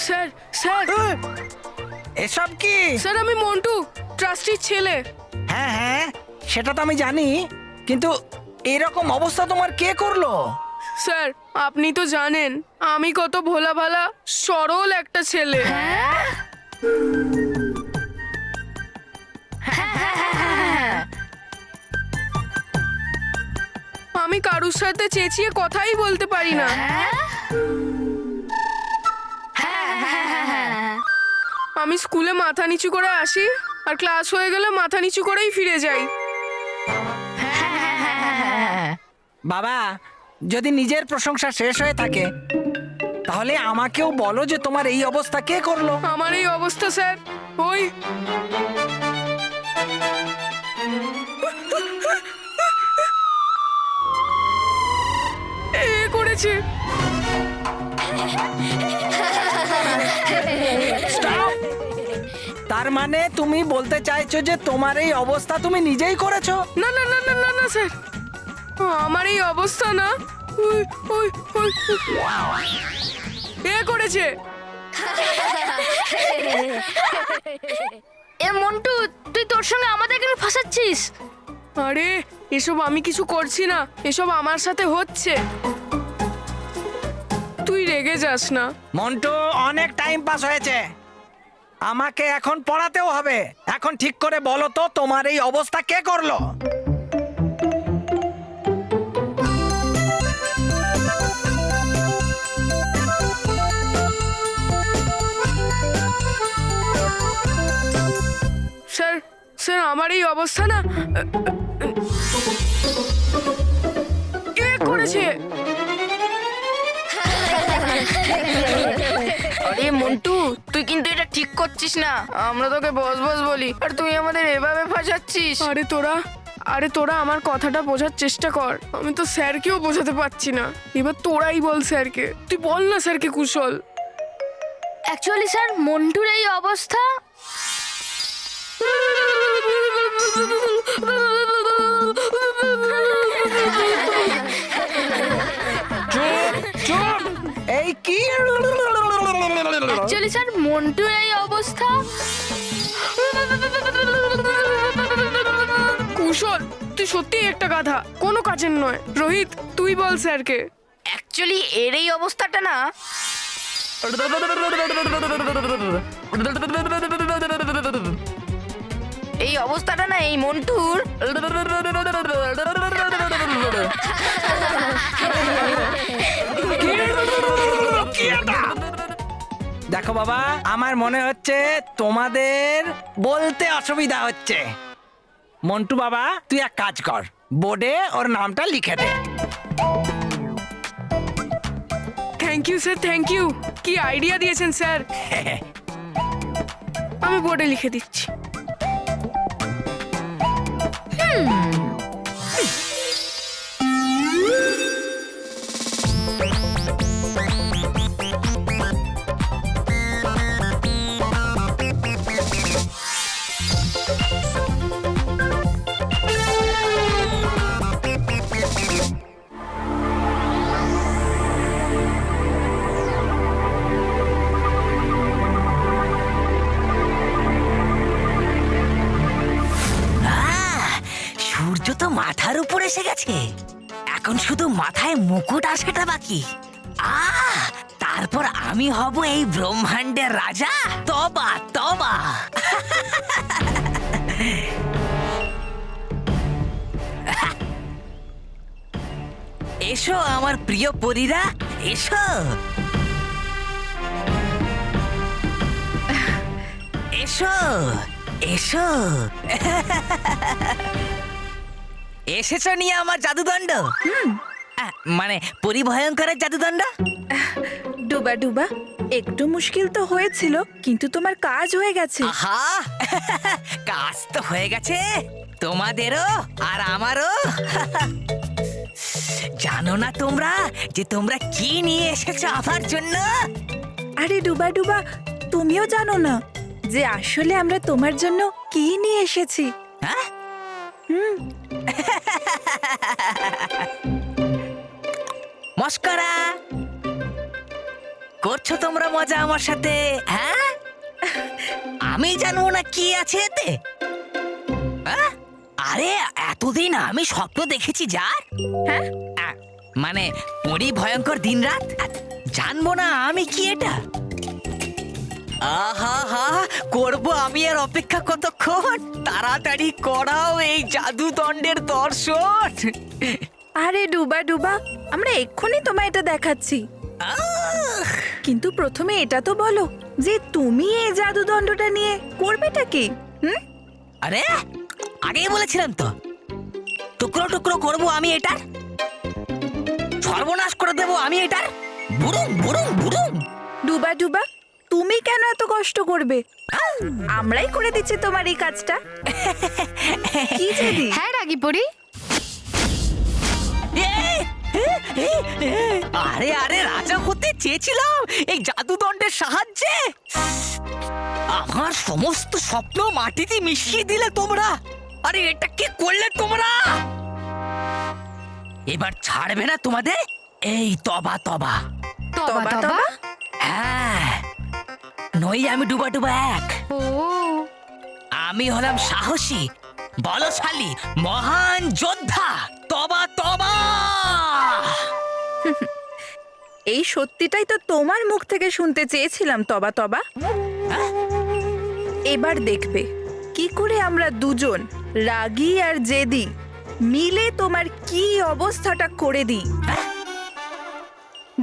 Sir sir এসব কি? Sir আমি মন্টু, ট্রাস্টির ছেলে। হ্যাঁ হ্যাঁ, সেটা তো আমি জানি, কিন্তু এরকম অবস্থা তোমার কে করলো? স্যার আপনি তো জানেন আমি কত ভোলা ভালা সরল একটা ছেলে। আমি কারুর সাথে চেঁচিয়ে কথাই বলতে পারি না। আমি স্কুলে মাথা নিচু করে আসি আর ক্লাস হয়ে গেলে মাথা নিচু করেই ফিরে যাই। বাবা, যদি নিজের প্রশংসা শেষ হয়ে থাকে তাহলে আমাকেও বলো যে তোমার এই অবস্থা কে করলো? আমার এই অবস্থা স্যার ওই এ করেছে। তার মানে তুমি বলতে চাইছো যে তোমার এই অবস্থা তুমি নিজেই করেছো? না না না না না না স্যার, আমার এই অবস্থা না, ওই ওই ওই এ করেছে। এ মন্টু, তুই তোর সঙ্গে আমাদের কেন ফাঁসাচ্ছিস? আরে এসব আমি কিছু করছি না, এসব আমার সাথে হচ্ছে। তুই রেগে যাস না। মন্টু, অনেক টাইম পাস হয়েছে, আমাকে এখন পড়াতেও হবে। এখন ঠিক করে বলো তো তোমার এই অবস্থা কে করলো? স্যার স্যার আমার এই অবস্থা না কে করেছে? আরে মন্টু, তুই কিন্তু এটা ঠিক করছিস না। আমরা তোকে বস বস বলি আর তুই আমাদের এভাবে ফাঁসাচ্ছিস। আরে তোরা আমার কথাটা বোঝার চেষ্টা কর। আমি তো স্যারকেও বোঝাতে পারছি না, এবার তোরাই বল স্যারকে। তুই বল না স্যারকে কুশল। অ্যাকচুয়ালি স্যার, মন্টুর এই অবস্থা এই কি? অ্যাকচুয়ালি স্যার, মন্টুর এই অবস্থা কুশল তুই সত্যিই একটা গাধা, কোনো কাজের নয়। রোহিত তুই বল স্যারকে। অ্যাকচুয়ালি এর এই অবস্থাটা না, এই অবস্থাটা না এই মন্টুর দেখো বাবা, আমার মনে হচ্ছে তোমাদের বলতে অসুবিধা হচ্ছে। মন্টু বাবা, তুই এক কাজ কর, বোর্ডে ওর নামটা লিখে দে। Thank you sir, thank you. কি আইডিয়া দিয়েছেন স্যার। আমি বোর্ডে লিখে দিচ্ছি। সূর্য তো মাথার উপর এসে গেছে, এখন শুধু মাথায় মুকুট আসাটা বাকি। তারপর আমি হব এই ব্রহ্মাণ্ডের রাজা। তবা তবা। এসো আমার প্রিয় পরীরা, এসো এসো এসো। এসেছো নিয়ে আমার জাদুদণ্ড? মানে পরিভয়ঙ্করের জাদুদণ্ড। ডুবা ডুবা, একটু মুশকিল তো হয়েছিল, কিন্তু তোমার কাজ হয়ে গেছে। আহা, কাজ তো হয়ে গেছে তোমাদেরও আর আমারও। জানো না তোমরা যে তোমরা কি নিয়ে এসেছো আমার জন্য? আরে ডুবা ডুবা, তুমিও জানো না যে আসলে আমরা তোমার জন্য কি নিয়ে এসেছি? হ্যাঁ? মস্করা। করছো তোমরা মজা আমার সাথে, হ্যাঁ? আমি জানবো না কি আছে এতে? হ্যাঁ? আরে এতদিন আমি স্বপ্ন দেখেছি যার, হ্যাঁ? মানে পরি ভয়ঙ্কর দিনরাত, জানবো না আমি কি এটা? আহা হা, করবো আমি আর অপেক্ষা কতক্ষণ? তাড়াতাড়ি করাও এই জাদুদণ্ডের দর্শন। আরে ডুবা ডুবা, আমরা এক্ষুনি তোমায় এটা দেখাচ্ছি। আহ! কিন্তু প্রথমে এটা তো বলো যে তুমি এই জাদুদণ্ডটা নিয়ে করবেটা কি? হুম? আরে আগেই বলেছিলাম তো, টুকরো টুকরো করবো আমি এটার, সর্বনাশ করে দেবো আমি এটার, বুড়ুম বুড়ুম বুড়ুম। ডুবা ডুবা, তুমি কেন এত কষ্ট করবে? আমরাই করে দিচ্ছি তোমার এই কাজটা। কি যদি? হ্যাঁ রাগি পড়ি, আরে আরে রাজা হতে চেয়েছিলাম এই জাদুদণ্ডের সাহায্যে। আমার সমস্ত স্বপ্ন মাটিতে মিশিয়ে দিলে তোমরা। আরে এটা কি করলে তোমরা? এবার ছাড়বে না তোমাদের এই তবা তবা। তবা তবা। হ্যাঁ, নই আমি ডুবা ডুবা এক। ও আমি হলাম সাহসী, বলশালী, মহান যোদ্ধা তবা তবা। এই সত্যিটাই তো তোমার মুখ থেকে শুনতে চেয়েছিলাম তবা তবা। এবার দেখবে কি করে আমরা দুজন, রাগী আর জেদি, মিলে তোমার কি অবস্থাটা করে দিই।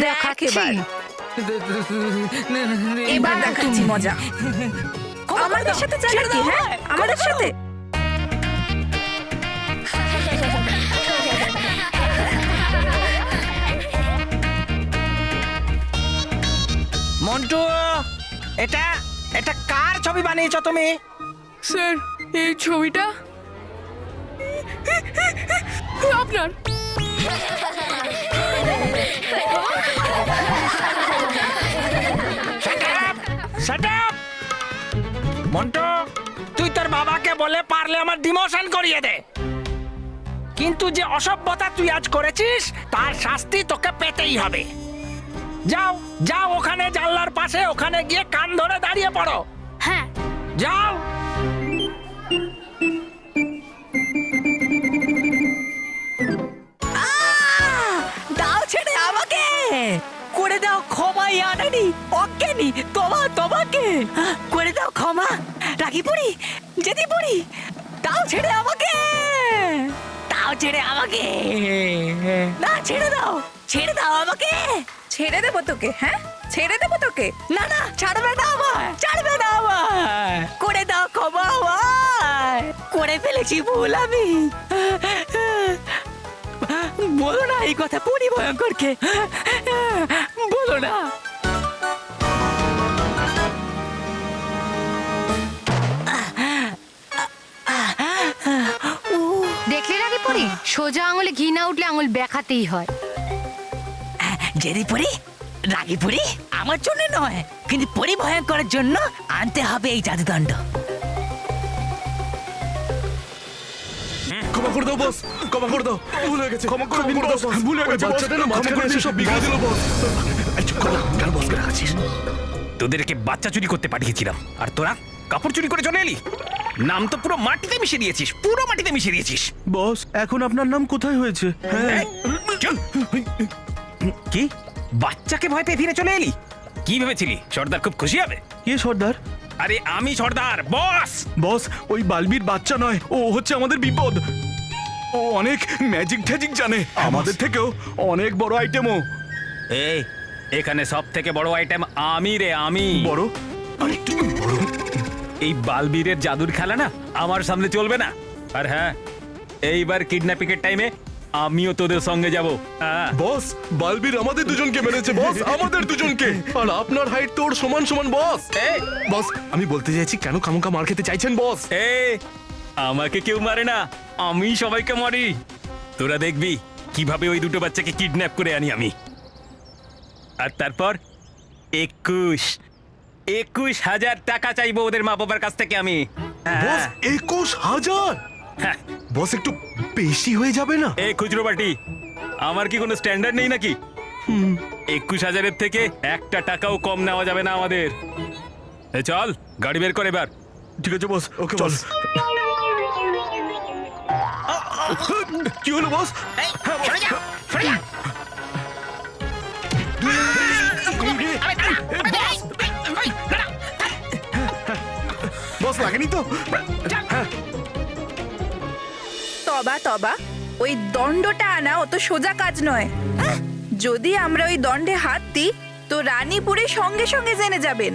দেখ এবার, এবার দেখাচ্ছি মজা। আমাদের সাথে চালা কি? হ্যাঁ, আমাদের সাথে। মন্টু, এটা এটা কার ছবি বানিয়েছো তুমি? স্যার এই ছবিটা আপনার। Shut up! মন্টু, তুই তোর বাবাকে বলে পারলে আমার ডিমোশন করিয়ে দে। কিন্তু যে অসভ্যতা তুই আজ করেছিস তার শাস্তি তোকে পেতেই হবে। যাও যাও, ওখানে জানলার পাশে, ওখানে গিয়ে কান ধরে দাঁড়িয়ে পড়ো। হ্যাঁ, যাও। দাও ছেড়ে আমাকে, করে দাও ক্ষমা ইয়ানানি অজ্ঞানী তোমা তোমাকে, করে দাও ক্ষমা। রাগি পড়ি, যেদি পড়ি, দাও ছেড়ে আমাকে, দাও ছেড়ে আমাকে, না ছেড়ে দাও আমাকে। ছেড়ে দেবো তোকে? হ্যাঁ, ছেড়ে দেবো তোকে? না না, ছাড়বে না আমায়, ছাড়বে না আমায়, করে দাও ক্ষমা আমায়, করে ফেলেছি ভুল আমি। বলো না এই কথা পরি ভয়ঙ্করকে, বলো না। দেখলে রাগি পড়ি, সোজা আঙুলে ঘি না উঠলে আঙুল বেঁকাতেই হয়। জেদি পরি, রাগি পরি, আমার জন্য নয় কিন্তু পরি ভয়ঙ্করের জন্য আনতে হবে এই জাদুদণ্ড। ক্ষমা করে দাও বস, ক্ষমা করে দাও, ভুল হয়ে গেছে, ক্ষমা করে দিন বস, ভুল হয়ে গেছে, বাচ্চাটা না মাঝখানে এসে সব বিগড়ে দিল বস। এই চুপ করো, কেন বসকে রাখাচ্ছিস? তোদেরকে বাচ্চা চুরি করতে পাঠিয়েছিলাম আর তোরা কাপড় চুরি করে চলে এলি। নাম তো পুরো মাটিতে মিশিয়ে দিয়েছিস, পুরো মাটিতে মিশিয়ে দিয়েছিস। বস এখন আপনার নাম কোথায় হয়েছে? হ্যাঁ এই, চল। কি বাচ্চাকে ভয় পেয়ে ফিরে চলে এলি? কি ভেবেছিলি সর্দার খুব খুশি হবে? কে সর্দার? আরে আমি সর্দার, বস। বস ওই বালবির বাচ্চা নয়, ও হচ্ছে আমাদের বিপদ। ও অনেক ম্যাজিক ট্যাজিক জানে, আমাদের থেকেও অনেক বড় আইটেমও। এই এখানে সব থেকে বড় আইটেম আমি রে, আমি। বড়? আরেকটু বড়? এই বালবীরের জাদুর খেলা না আমার সামনে চলবে না। আর হ্যাঁ, এইবার কিডন্যাপিং এর টাইমে আমিও তোদের সঙ্গে যাব। বস বালবির আমাদের দুজনকে মেরেছে বস, আমাদের দুজনকে। আর আপনার হাইট তো ওর সমান সমান বস। এই বস আমি বলতে চাইছি কেন খামোখা মার খেতে চাইছেন বস? এই আমাকে কেউ মারে না, আমি সবাইকে মারি। তোরা দেখবি কিভাবে ওই দুটো বাচ্চাকে কিডন্যাপ করে আনি আমি। আর তারপর 21,000 টাকা চাইবো ওদের মা বাবার কাছ থেকে আমি। বস 21,000? হ্যাঁ। বস একটু বেশি হয়ে যাবে না? এই খুচরো বাটি, আমার কি কোনো স্ট্যান্ডার্ড নেই নাকি? 21,000-এর থেকে একটা টাকাও কম নেওয়া যাবে না আমাদের। এ চল গাড়ি বের করে এবার। ঠিক আছে বস, ওকে বস। কি হলো বস? বস লাগেনি তো? তবা তবা, ওই দণ্ডটা আনা অত সোজা কাজ নয়। যদি আমরা ওই দণ্ডে হাত দিই তো রানীপুরে সঙ্গে সঙ্গে জেনে যাবেন।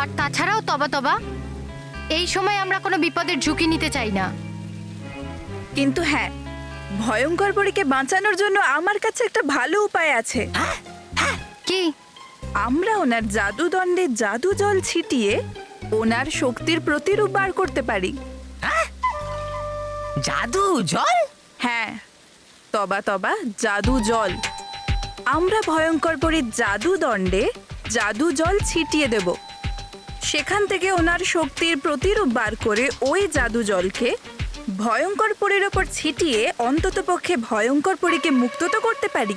আর তাছাড়াও তবা তবা, এই সময় আমরা কোনো বিপদের ঝুঁকি নিতে চাই না। কিন্তু হ্যাঁ, ভয়ঙ্কর পরীকে বাঁচানোর জন্য আমার কাছে একটা ভালো উপায় আছে। কি? আমরা ওনার জাদু দণ্ডে জাদু জল ছিটিয়ে ওনার শক্তির প্রতিরূপ বার করতে পারি। জাদু জল? হ্যাঁ, তবা তবা, জাদু জল। আমরা ভয়ঙ্কর পরীর জাদু দণ্ডে জাদু জল ছিটিয়ে দেব। সেখান থেকে ওনার শক্তির প্রতিরূপ বার করে ওই জাদু জলকে ভয়ঙ্কর পরীর ওপর ছিটিয়ে অন্ততপক্ষে ভয়ঙ্কর পরীকে মুক্ত তো করতে পারি।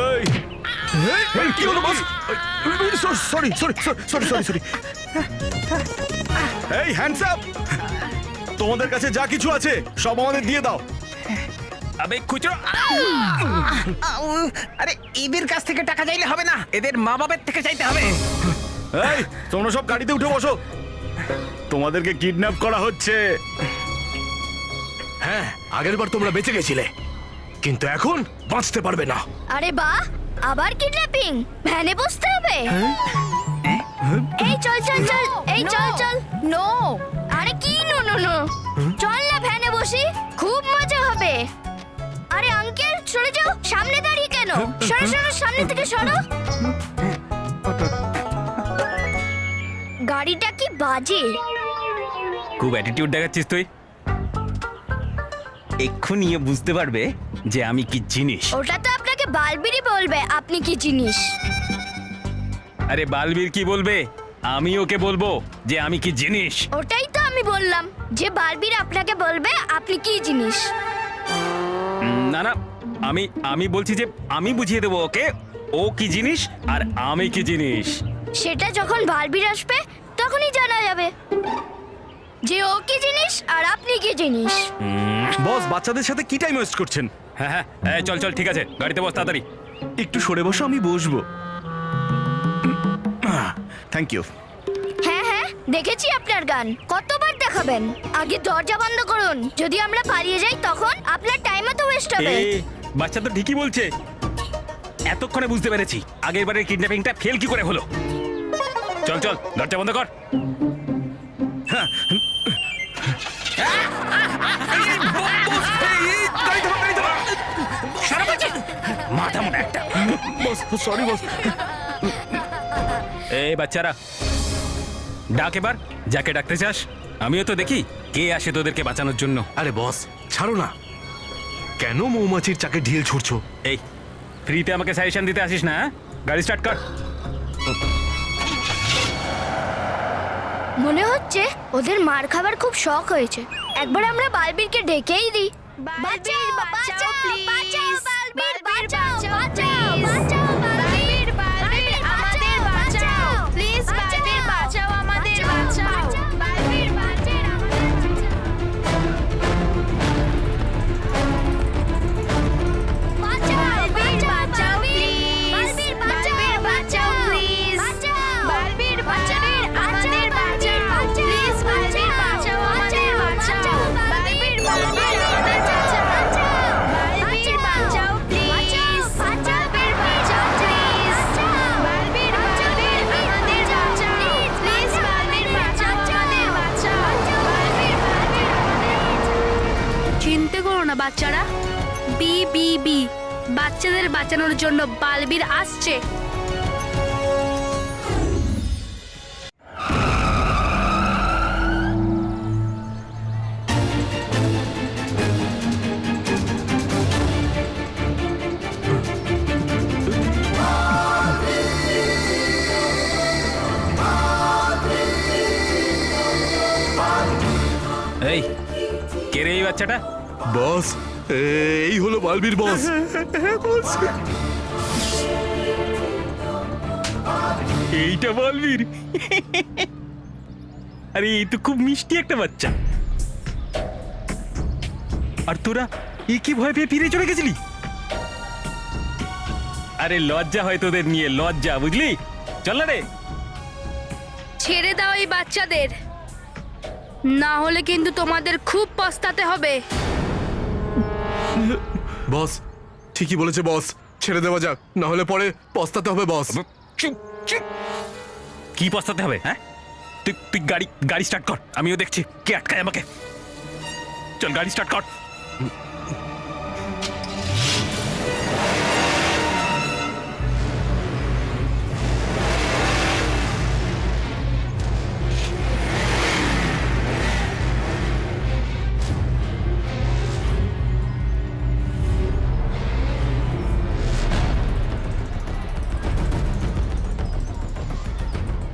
এই, এই, কি হলো boss? Sorry sorry sorry sorry sorry. এই হ্যান্ডস আপ! তোমাদের কাছে যা কিছু আছে সব আমাদের দিয়ে দাও। আবে খুচরো। আরে এদের কাছ থেকে টাকা চাইলে হবে না, এদের মা বাবার থেকে চাইতে হবে। এই তোমরা সব গাড়িতে উঠে বসো, তোমাদেরকে কিডন্যাপ করা হচ্ছে। হ্যাঁ, আগের বার তোমরা বেঁচে গেছিলে, কিন্তু এখন বাঁচতে পারবে না। আরে বাহ, আবার কিডন্যাপিং! ভ্যানে বসতে হবে। এই চল চল চল, এই চল চল। নো, আরে কি নো নো নো, চল না ভ্যানে বসি, খুব মজা হবে। আরে আঙ্কেল চলে যাও, সামনে দাঁড়িয়ে কেন? সরো সরো, সামনে থেকে সরো। গাড়িটা কি বাজে! খুব অ্যাটিটিউড দেখাচ্ছিস তুই। এক্ষুনি বুঝতে পারবে যে আমি কি জিনিস। ওটা তো আপনাকে বালবিরই বলবে আপনি কি জিনিস। আরে বালবীর কি বলবে, আমি ওকে বলবো যে আমি কি জিনিস। ওটাই তো আমি বললাম, যে বালবির আপনাকে বলবে আপনি কি জিনিস। না না, আমি বলছি যে আমি বুঝিয়ে দেবো ওকে ও কি জিনিস আর আমি কি জিনিস। সেটা যখন বালবির আসবে তখনই জানা যাবে যে ও কি জিনিস আর আপনি কি জিনিস। বস, বাচ্চাদের সাথে কি টাইম ওয়েস্ট করছেন? হ্যাঁ হ্যাঁ, এই চল চল, ঠিক আছে, গাড়িতে বস তাড়াতাড়ি। একটু সরে বসো, আমি বসবো। Thank you. হ্যাঁ হ্যাঁ, দেখেছি আপনার গান, কতবার দেখাবেন? আগে দরজা বন্ধ করুন, যদি আমরা পালিয়ে যাই তখন আপনার টাইমও তো ওয়েস্ট হবে। বাচ্চা তো ঠিকই বলছে, এতক্ষণে বুঝতে পেরেছি আগের বারের কিডন্যাপিংটা ফেল কি করে হলো। চল চল, দরজা বন্ধ কর। মাথা মোটা একটা। Boss sorry boss. এই বাচ্চারা, ডাক এবার যাকে ডাকতে চাস। আমিও তো দেখি কে আসে তোদেরকে বাঁচানোর জন্য। আরে বস ছাড়ো না, কেন মৌমাছির চাকে ঢিল ছুড়ছো? এই ফ্রিতে আমাকে সাজেশন দিতে আসিস না, হ্যাঁ? গাড়ি স্টার্ট কর। মনে হচ্ছে ওদের মার খাবার খুব শখ হয়েছে, একবার আমরা বালবীরকে ডেকেই দিই। বাঁচাও বাঁচাও প্লিজ, বালবীর বাঁচাও বাঁচাও বাঁচাও, বালবীর বালবীর আমাদের বাঁচাও প্লিজ, বালবীর বাঁচাও আমাদের বাঁচাও, বালবীর বাঁচাও বালবীর বাঁচাও প্লিজ, বালবীর বাঁচাও প্লিজ, বালবীর বাঁচাও আমাদের বাঁচাও প্লিজ, বালবীর বাঁচাও আমাদের বাঁচাও, বালবীর বালবীর আমাদের বাঁচাও, বালবীর বাঁচাও প্লিজ, বালবীর বাঁচাও প্লিজ, বালবীর বাঁচাও আমাদের বাঁচাও প্লিজ, বালবীর বাঁচাও আমাদের বাঁচাও, বালবীর চিন্তা করো না বাচ্চারা, বি বাচ্চাদের বাঁচানোর জন্য বালবীর আসছে। এই কে রে এই বাচ্চাটা? বস, এই হলো বালবির বস। এইটা বলবির? আরে এই তো খুব মিষ্টি একটা বাচ্চা। আর তোরা এই কি ভয় পেয়ে ফিরে চলে গেছিলি? আরে লজ্জা হয় তোদের নিয়ে, লজ্জা, বুঝলি? চল না রে। ছেড়ে দাও এই বাচ্চাদের, না হলে কিন্তু তোমাদের খুব পস্তাতে হবে। বস ঠিকই বলেছে বস, ছেড়ে দেওয়া যাক, না হলে পরে পস্তাতে হবে বস। চুপ চুপ। কি পস্তাতে হবে? হ্যাঁ, তুই তুই গাড়ি স্টার্ট কর, আমিও দেখছি কে আটকায় আমাকে। চল গাড়ি স্টার্ট কর।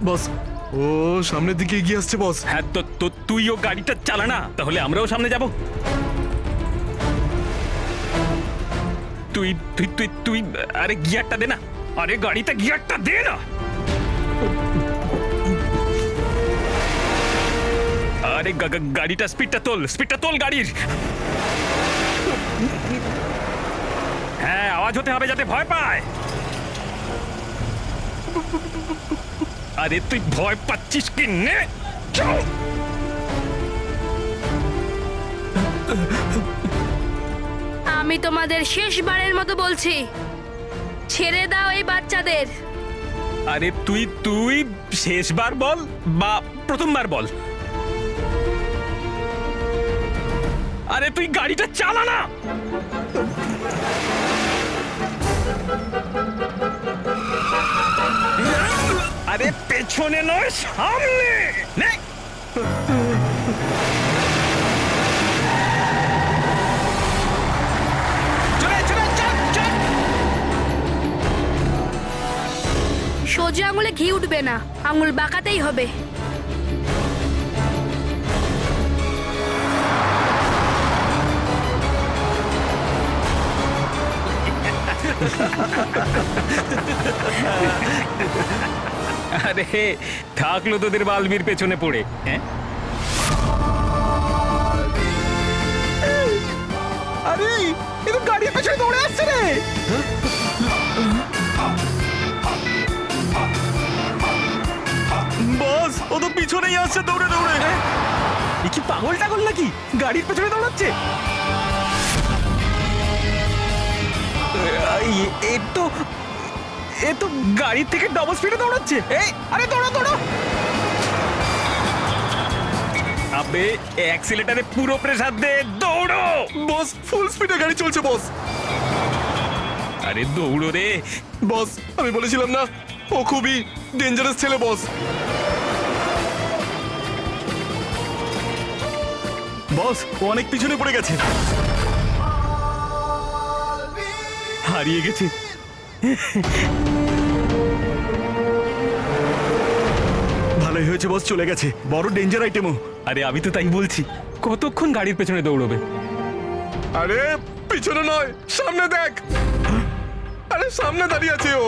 বস, ও সামনের দিকে এগিয়ে আসছে বস। হ্যাঁ, তো তুইও গাড়িটা চালা না, তাহলে আমরাও সামনে যাব। তুই তুই তুই তুই আরে গিয়ারটা দে না, আরে গাড়িতে গিয়ারটা দে না। আরে গাড়িটা স্পিডটা তোল গাড়ির। হ্যাঁ, আওয়াজ হতে হবে যাতে ভয় পায়। আরে তুই ভয় পাচ্ছিস কি নে? চল। আমি তোমাদের শেষবারের মতো বলছি, ছেড়ে দাও এই বাচ্চাদের। আরে তুই শেষবার বল বা প্রথমবার বল। আরে তুই গাড়িটা চালা না। আরে পেছনে নয়, সামনে নে। সোজা আঙুলে ঘি উঠবে না, আঙুল বাঁকাতেই হবে। আরে থাকলো তোদের বালবির পেছনে পড়ে। হ্যাঁ, আরে এ তো গাড়ির পেছনে দৌড়ে আসছে রে। বস, ও তো পিছনেই আসছে দৌড়ে দৌড়ে। এ কি পাগল টাগল নাকি, গাড়ির পেছনে দৌড়াচ্ছে? এ তো গাড়ির থেকে ডবল স্পিডে দৌড়াচ্ছে। এই আরে দৌড়ো। আবে অ্যাক্সিলেটারে পুরো প্রেসার দে, দৌড়ো। বস, ফুল স্পিডে গাড়ি চলছে বস। আরে দৌড়ো রে। বস, আমি বলেছিলাম না ও খুবই ডেঞ্জারাস ছেলে বস। বস, ও অনেক পিছনে পড়ে গেছে, হারিয়ে গেছে। ভালোই হয়েছে বস, চলে গেছে, বড় ডেঞ্জার আইটেমও। আরে আমি তো তাই বলছি, কতক্ষণ গাড়ির পেছনে দৌড়বে? আরে পিছনে নয়, সামনে দেখ। আরে সামনে দাঁড়িয়ে আছে ও।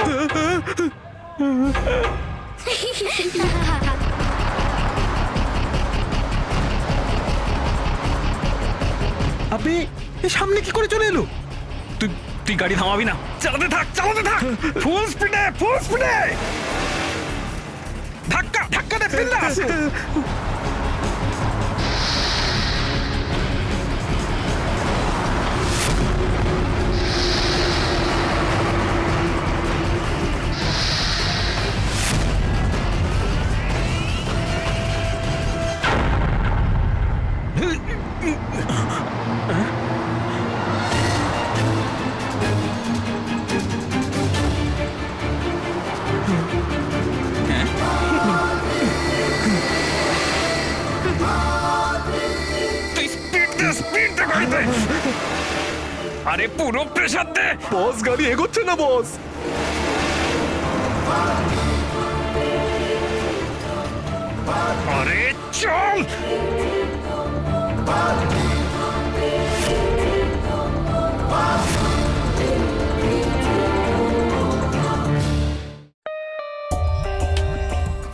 আবে এ সামনে কি করে চলে এলো? তুই গাড়ি থামাবি না, চালাতে থাক ফুল স্পিডে ধাক্কা দে বিন্দাস। আরে পুরো প্রেসার দে। বস, গাড়ি এগোচ্ছে না বস। আরে চল।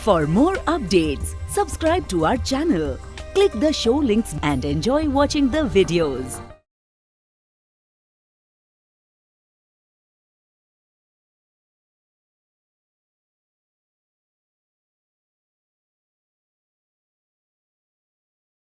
For more updates, subscribe to our channel, click the show links and enjoy watching the videos.